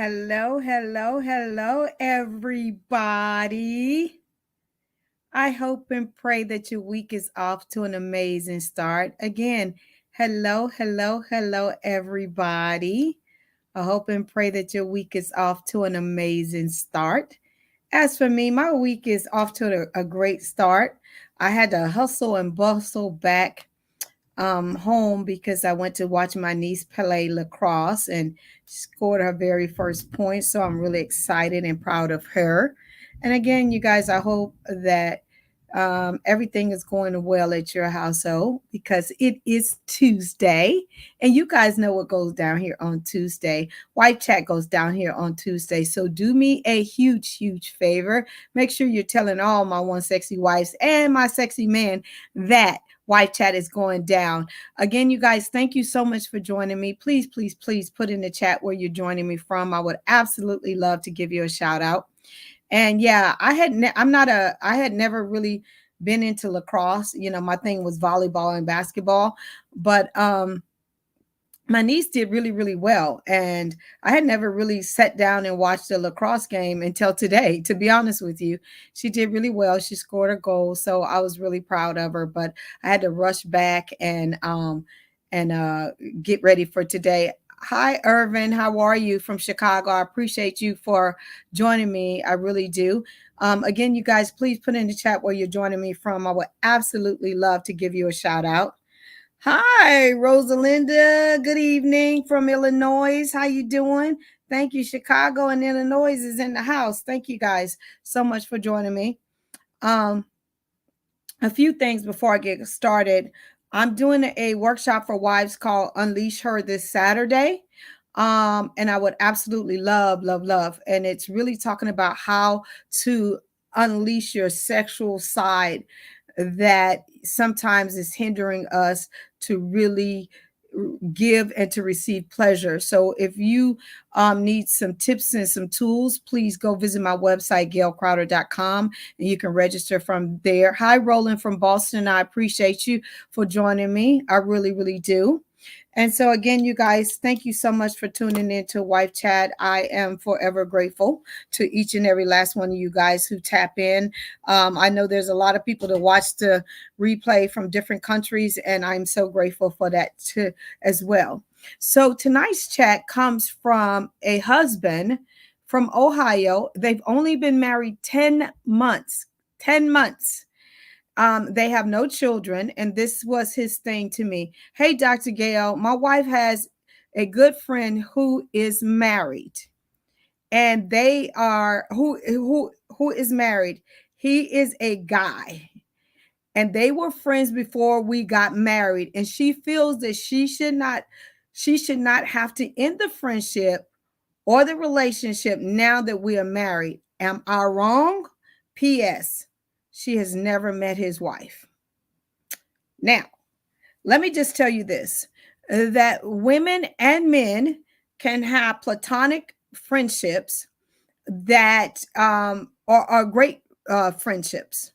Hello, hello, hello, everybody. I hope and pray that your week is off to an amazing start. Again, hello, hello, hello, everybody. I hope and pray that your week is off to an amazing start. As for me, my week is off to a great start. I had to hustle and bustle back home because I went to watch my niece play lacrosse and scored her very first point. So I'm really excited and proud of her. And again, you guys, I hope that everything is going well at your household because it is Tuesday. And you guys know what goes down here on Tuesday. White Chat goes down here on Tuesday. So do me a huge, huge favor. Make sure you're telling all my one sexy wives and my sexy men that White Chat is going down. Again, you guys, thank you so much for joining me. Please, please, please put in the chat where you're joining me from. I would absolutely love to give you a shout out. And yeah, I had never really been into lacrosse. You know, my thing was volleyball and basketball, but my niece did really, really well. And I had never really sat down and watched a lacrosse game until today, to be honest with you. She did really well. She scored a goal. So I was really proud of her. But I had to rush back and get ready for today. Hi, Irvin. How are you from Chicago? I appreciate you for joining me. I really do. Again, you guys, please put in the chat where you're joining me from. I would absolutely love to give you a shout out. Hi, Rosalinda. Good evening from Illinois. How you doing? Thank you. Chicago and Illinois is in the house. Thank you guys so much for joining me. Um, a few things before I get started. I'm doing a workshop for wives called Unleash Her this Saturday. And I would absolutely love, love, love. And it's really talking about how to unleash your sexual side that sometimes is hindering us to really give and to receive pleasure. So if you need some tips and some tools, please go visit my website, gailcrowder.com, and you can register from there. Hi, Roland from Boston. I appreciate you for joining me. I really, really do. And so, again, you guys, thank you so much for tuning in to Wife Chat. I am forever grateful to each and every last one of you guys who tap in. I know there's a lot of people that watch the replay from different countries, and I'm so grateful for that too, as well. So, tonight's chat comes from a husband from Ohio. They've only been married 10 months. 10 months. They have no children, and this was his thing to me. Hey, Dr. Gail, my wife has a good friend who is married, and they are who is married. He is a guy, and they were friends before we got married, and she feels that she should not have to end the friendship or the relationship now that we are married. Am I wrong? P.S. She has never met his wife. Now, let me just tell you this that women and men can have platonic friendships that are great friendships.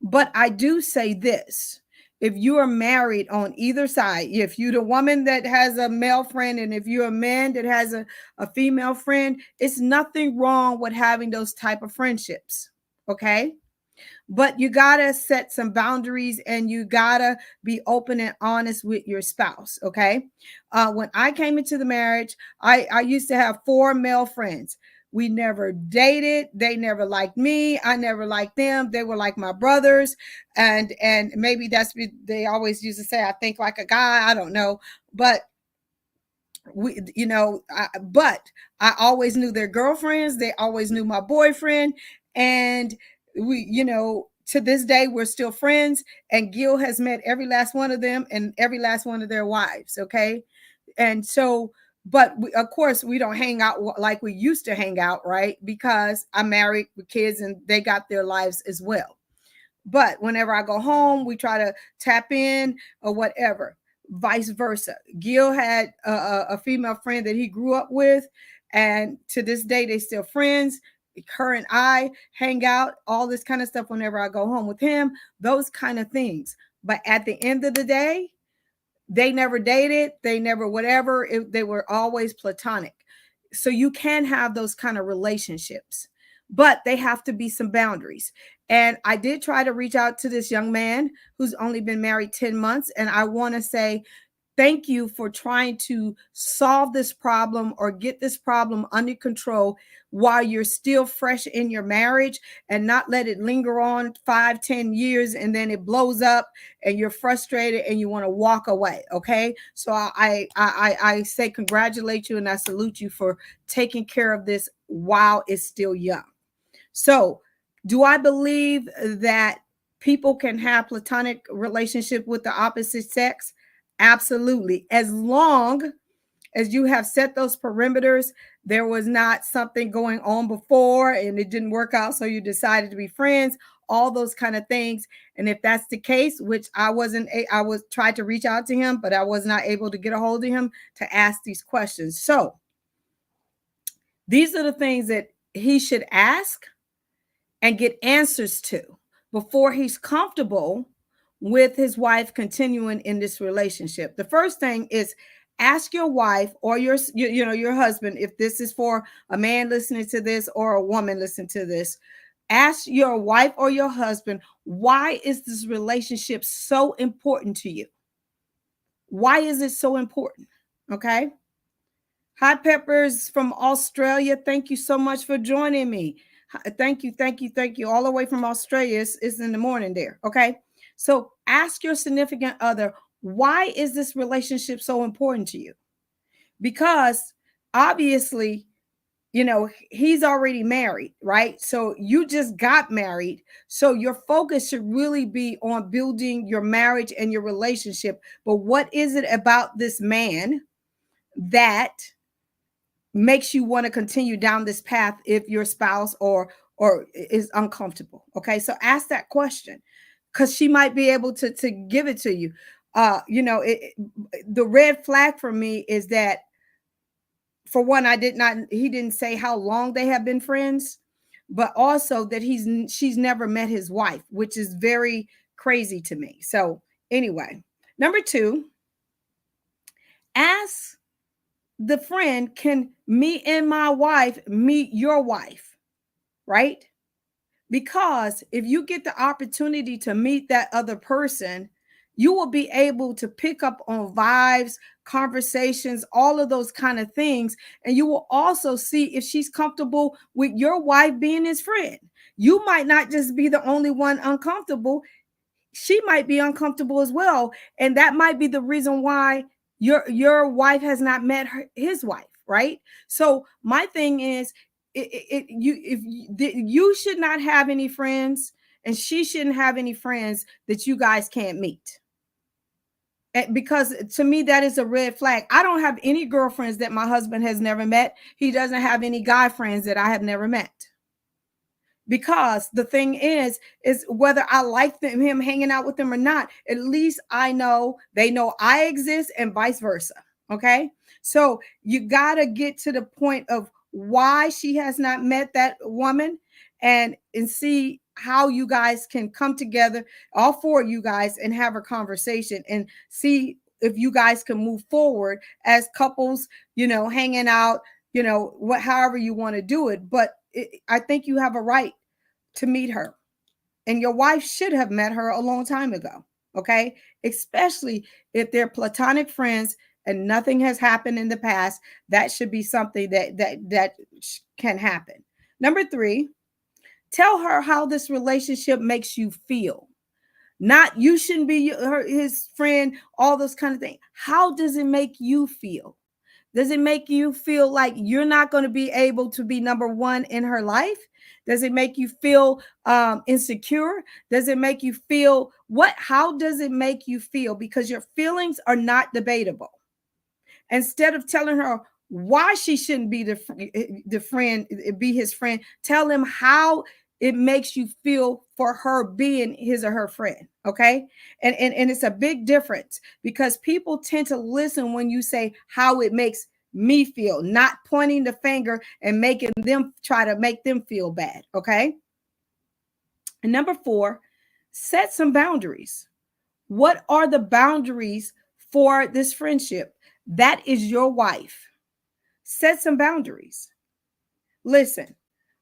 But I do say this, if you are married on either side, if you're the woman that has a male friend and if you're a man that has a female friend, it's nothing wrong with having those type of friendships. Okay. But you gotta set some boundaries and you gotta be open and honest with your spouse. Okay. When I came into the marriage, I used to have 4 male friends. We never dated. They never liked me. I never liked them. They were like my brothers. And maybe that's what they always used to say, I think like a guy. I don't know. But but I always knew their girlfriends. They always knew my boyfriend. And to this day, we're still friends. And Gil has met every last one of them and every last one of their wives. Okay. And so, but of course, we don't hang out like we used to hang out, right? Because I'm married with kids and they got their lives as well. But whenever I go home, we try to tap in or whatever. Vice versa. Gil had a female friend that he grew up with, and to this day, they still friends. Her and I hang out, all this kind of stuff whenever I go home with him, those kind of things. But at the end of the day, they never dated, they never whatever. They were always platonic. So you can have those kind of relationships, but they have to be some boundaries. And I did try to reach out to this young man who's only been married 10 months. And I want to say, thank you for trying to solve this problem or get this problem under control while you're still fresh in your marriage, and not let it linger on 5, 10 years and then it blows up and you're frustrated and you want to walk away. Okay. So I say congratulate you and I salute you for taking care of this while it's still young. So do I believe that people can have platonic relationship with the opposite sex? Absolutely. As long as you have set those perimeters, there was not something going on before and it didn't work out, so you decided to be friends, all those kind of things. And if that's the case, which I wasn't, I was tried to reach out to him, but I was not able to get a hold of him to ask these questions. So these are the things that he should ask and get answers to before he's comfortable with his wife continuing in this relationship. The first thing is ask your wife or your husband, if this is for a man listening to this or a woman listening to this. Ask your wife or your husband, why is this relationship so important to you? Why is it so important? Okay. Hot Peppers from Australia, thank you so much for joining me. Thank you, thank you, thank you. All the way from Australia. It's in the morning there. Okay. So ask your significant other, why is this relationship so important to you? Because obviously, he's already married, right? So you just got married. So your focus should really be on building your marriage and your relationship. But what is it about this man that makes you want to continue down this path if your spouse or is uncomfortable? Okay, so ask that question, because she might be able to give it to you. The red flag for me is that, for one, he didn't say how long they have been friends, but also that she's never met his wife, which is very crazy to me. So anyway, number two, ask the friend, can me and my wife meet your wife, right? Because if you get the opportunity to meet that other person, you will be able to pick up on vibes, conversations, all of those kind of things. And you will also see if she's comfortable with your wife being his friend. You might not just be the only one uncomfortable, she might be uncomfortable as well, and that might be the reason why your wife has not met his wife, right? So my thing is, you should not have any friends and she shouldn't have any friends that you guys can't meet. Because to me, that is a red flag. I don't have any girlfriends that my husband has never met. He doesn't have any guy friends that I have never met. Because the thing is whether I like him hanging out with them or not, at least I know they know I exist and vice versa. Okay. So you got to get to the point of why she has not met that woman, and see how you guys can come together, all four of you guys, and have a conversation and see if you guys can move forward as couples, hanging out, however you want to do it. But I think you have a right to meet her. And your wife should have met her a long time ago. Okay. Especially if they're platonic friends and nothing has happened in the past. That should be something that can happen. Number three, tell her how this relationship makes you feel. Not you shouldn't be his friend, all those kind of things. How does it make you feel? Does it make you feel like you're not going to be able to be number one in her life? Does it make you feel insecure? Does it make you feel what? How does it make you feel? Because your feelings are not debatable. Instead of telling her why she shouldn't be the friend, be his friend, tell him how it makes you feel for her being his or her friend. Okay. And it's a big difference, because people tend to listen when you say how it makes me feel, not pointing the finger and making them try to make them feel bad. Okay. And number four, set some boundaries. What are the boundaries for this friendship? That is your wife. Set some boundaries. Listen,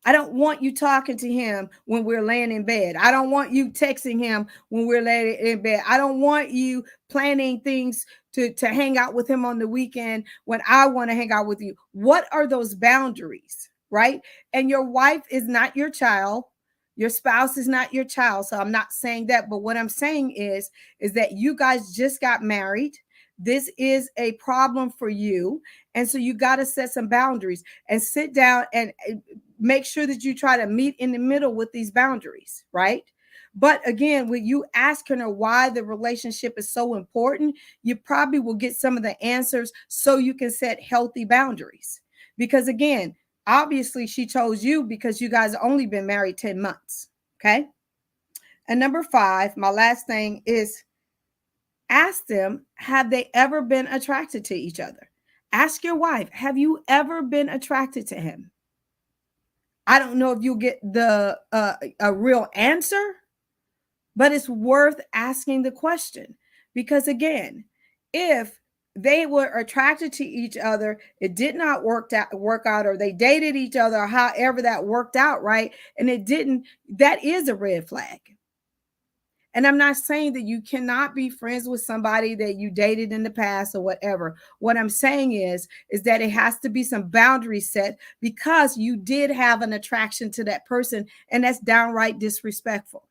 I don't want you talking to him when we're laying in bed. I don't want you texting him when we're laying in bed. I don't want you planning things to hang out with him on the weekend when I want to hang out with you. What are those boundaries, right? And your wife is not your child. Your spouse is not your child. So I'm not saying that, but what I'm saying is that you guys just got married. This is a problem for you. And so you got to set some boundaries and sit down and make sure that you try to meet in the middle with these boundaries, right? But again, when you asking her why the relationship is so important, you probably will get some of the answers so you can set healthy boundaries. Because again, obviously she chose you because you guys only been married 10 months. Okay. And number 5, my last thing is ask them, have they ever been attracted to each other? Ask your wife, have you ever been attracted to him? I don't know if you'll get the a real answer, but it's worth asking the question because again, if they were attracted to each other, it did not work out, or they dated each other, or however that worked out, right? And it didn't. That is a red flag. And I'm not saying that you cannot be friends with somebody that you dated in the past or whatever. What I'm saying is that it has to be some boundaries set because you did have an attraction to that person, and that's downright disrespectful.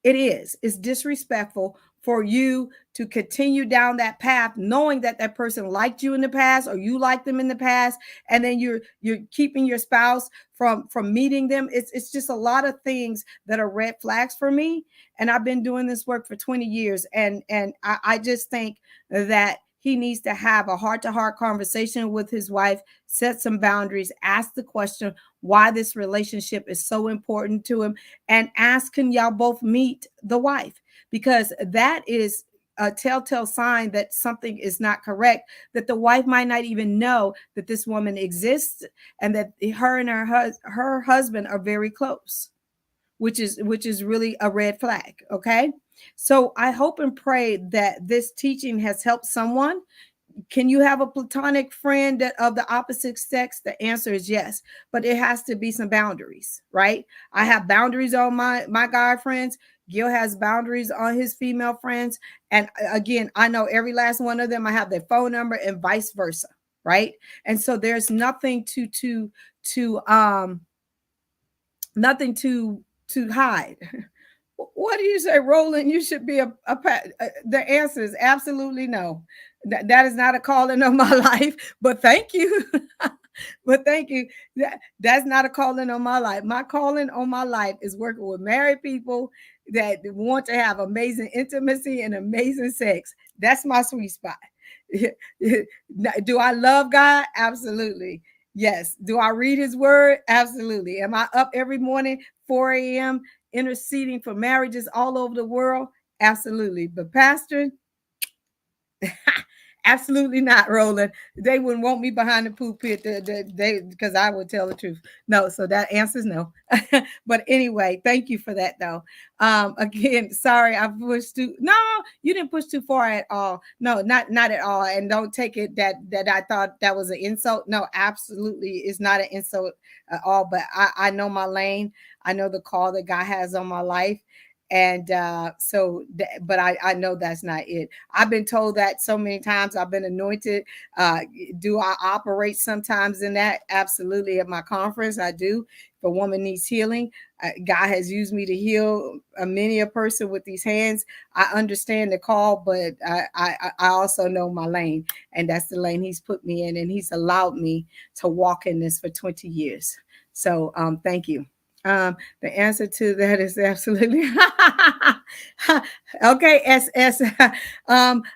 It is. It's disrespectful for you to continue down that path knowing that that person liked you in the past or you liked them in the past, and then you're keeping your spouse from meeting them. It's just a lot of things that are red flags for me, and I've been doing this work for 20 years, and I just think that he needs to have a heart-to-heart conversation with his wife, set some boundaries, ask the question why this relationship is so important to him, and ask, can y'all both meet the wife? Because that is a telltale sign that something is not correct, that the wife might not even know that this woman exists and that her and her husband are very close, which is really a red flag. Okay, so I hope and pray that this teaching has helped someone. Can you have a platonic friend that of the opposite sex? The answer is yes, but it has to be some boundaries, right? I have boundaries on my guy friends. Gil has boundaries on his female friends, and again, I know every last one of them. I have their phone number, and vice versa, right? And so there's nothing to nothing to hide. What do you say, Roland? You should be the answer is absolutely no. That is not a calling of my life, but thank you. But thank you. That's not a calling on my life. My calling on my life is working with married people that want to have amazing intimacy and amazing sex. That's my sweet spot. Do I love God? Absolutely. Yes. Do I read his word? Absolutely. Am I up every morning, 4 a.m., interceding for marriages all over the world? Absolutely. But, Pastor, absolutely not, Roland. They wouldn't want me behind the pulpit because I would tell the truth. No, so that answers no. But anyway, thank you for that though. Again, sorry, I pushed too. No, you didn't push too far at all. No, not at all. And don't take it that I thought that was an insult. No, absolutely, it's not an insult at all. But I know my lane. I know the call that God has on my life. And but I know that's not it. I've been told that so many times. I've been anointed. Do I operate sometimes in that? Absolutely. At my conference, I do. If a woman needs healing, God has used me to heal many a person with these hands. I understand the call, but I also know my lane, and that's the lane He's put me in, and He's allowed me to walk in this for 20 years. So thank you. The answer to that is absolutely okay. SS.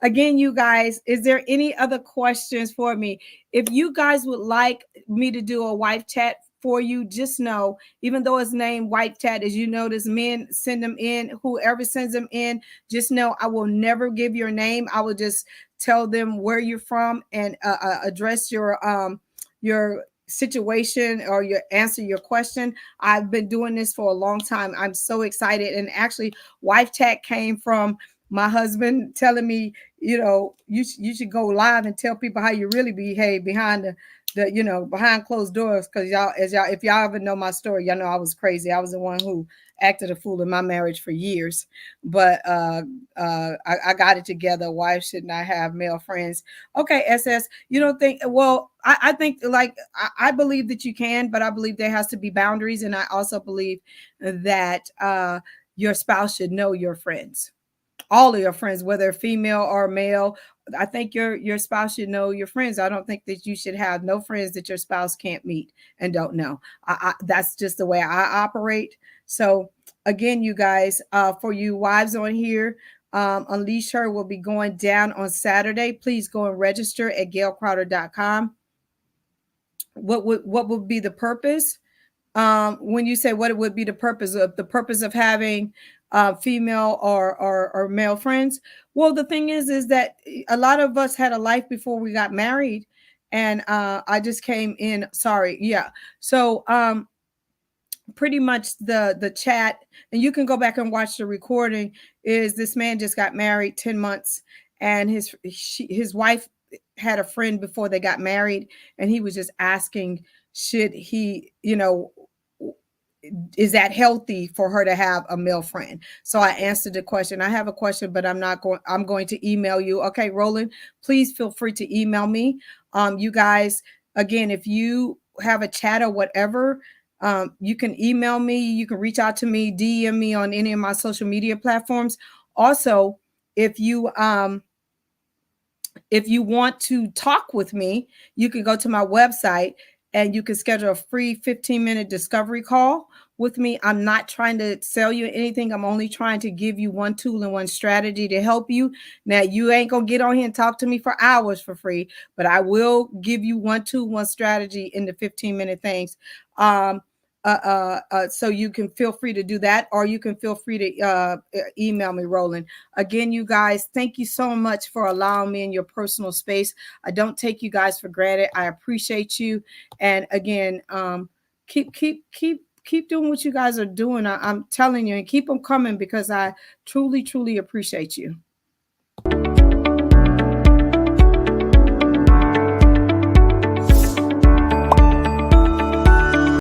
Again, you guys, is there any other questions for me? If you guys would like me to do a wife chat for you, just know, even though it's named wife chat, as you notice, men send them in. Whoever sends them in, just know I will never give your name. I will just tell them where you're from and address your situation or your answer your question. I've been doing this for a long time. I'm so excited. And actually, wife chat came from my husband telling me you should go live and tell people how you really behave behind the behind closed doors. Because y'all, if y'all ever know my story, y'all know I was crazy. I was the one who acted a fool in my marriage for years. But I got it together. Wife should not have male friends. Okay, SS. You don't think? Well, I think like I believe that you can, but I believe there has to be boundaries, and I also believe that your spouse should know your friends, all of your friends, whether female or male. I think your spouse should know your friends. I don't think that you should have no friends that your spouse can't meet and don't know. That's just the way I operate. So again, you guys, for you wives on here, Unleash Her will be going down on Saturday. Please go and register at gailcrowder.com. What would be the purpose? When you say what it would be the purpose of having female or male friends. Well, the thing is that a lot of us had a life before we got married, and I just came in. Sorry, yeah. So pretty much the chat, and you can go back and watch the recording. Is this man just got married 10 months, and his wife had a friend before they got married, and he was just asking, should he, is that healthy for her to have a male friend? So I answered the question. I have a question, but I'm going to email you. Okay, Roland, please feel free to email me. You guys, again, if you have a chat or whatever, you can email me, you can reach out to me, DM me on any of my social media platforms. Also, if you want to talk with me, you can go to my website and you can schedule a free 15-minute discovery call with me. I'm not trying to sell you anything. I'm only trying to give you one tool and one strategy to help you. Now, you ain't going to get on here and talk to me for hours for free, but I will give you one tool, one strategy in the 15-minute things. So you can feel free to do that, or you can feel free to email me, Roland. Again, you guys, thank you so much for allowing me in your personal space. I don't take you guys for granted. I appreciate you. And again, keep doing what you guys are doing. I'm telling you, and keep them coming, because I truly, truly appreciate you.